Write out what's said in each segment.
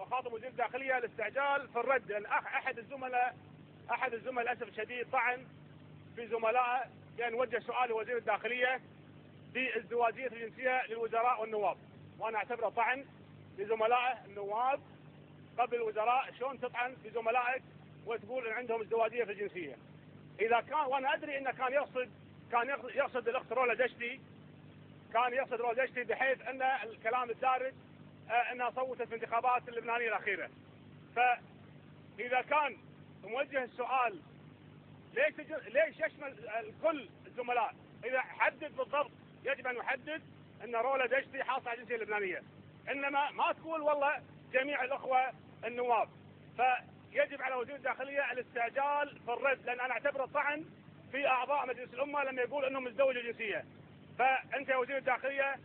وخاطب وزير الداخليه الاستعجال في الرد، لان احد الزملاء للاسف الشديد طعن في زملائه بان وجه سؤال لوزير الداخليه بازدواجيه الجنسيه للوزراء والنواب، وانا اعتبره طعن لزملائه النواب قبل الوزراء. شلون تطعن في زملائك وتقول ان عندهم ازدواجيه في الجنسيه؟ اذا كان، وانا ادري انه كان يقصد الاخت رولا دشتي، بحيث ان الكلام الدارج انها صوتت في الانتخابات اللبنانيه الاخيره. فاذا كان موجه السؤال ليش يشمل كل الزملاء؟ اذا حدد بالضبط، يجب ان يحدد ان رولا دشتي حاصله على الجنسيه اللبنانيه، انما ما تقول والله جميع الاخوه النواب. فيجب على وزير الداخليه الاستعجال في الرد، لان انا اعتبره طعن في اعضاء مجلس الامه لما يقول انهم مزدوجه جنسيه. فانت يا وزير الداخليه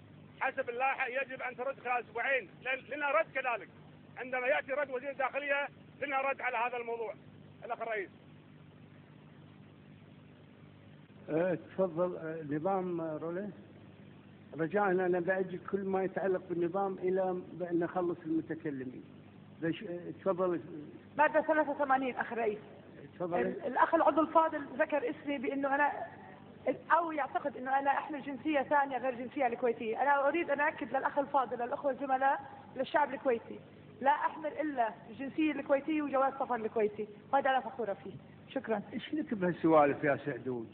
حسب اللائحه يجب ان ترد خلال اسبوعين، لنا رد كذلك. عندما ياتي رد وزير الداخليه لنا رد على هذا الموضوع. الاخ الرئيس. تفضل. نظام رولا، رجاء انا باجل كل ما يتعلق بالنظام الى ان نخلص المتكلمين. تفضل. مادة 83 اخ الرئيس. تفضل. الاخ العضو الفاضل ذكر اسمي بانه انا او يعتقد انه انا احمل جنسيه ثانيه غير الجنسيه الكويتيه. انا اريد ان اؤكد للاخ الفاضل، للاخوه الزملاء، للشعب الكويتي، لا احمل الا الجنسيه الكويتيه وجواز سفر الكويتي، وهذا انا فخوره فيه. شكرا. ايش لك بهالسوالف يا سعدون؟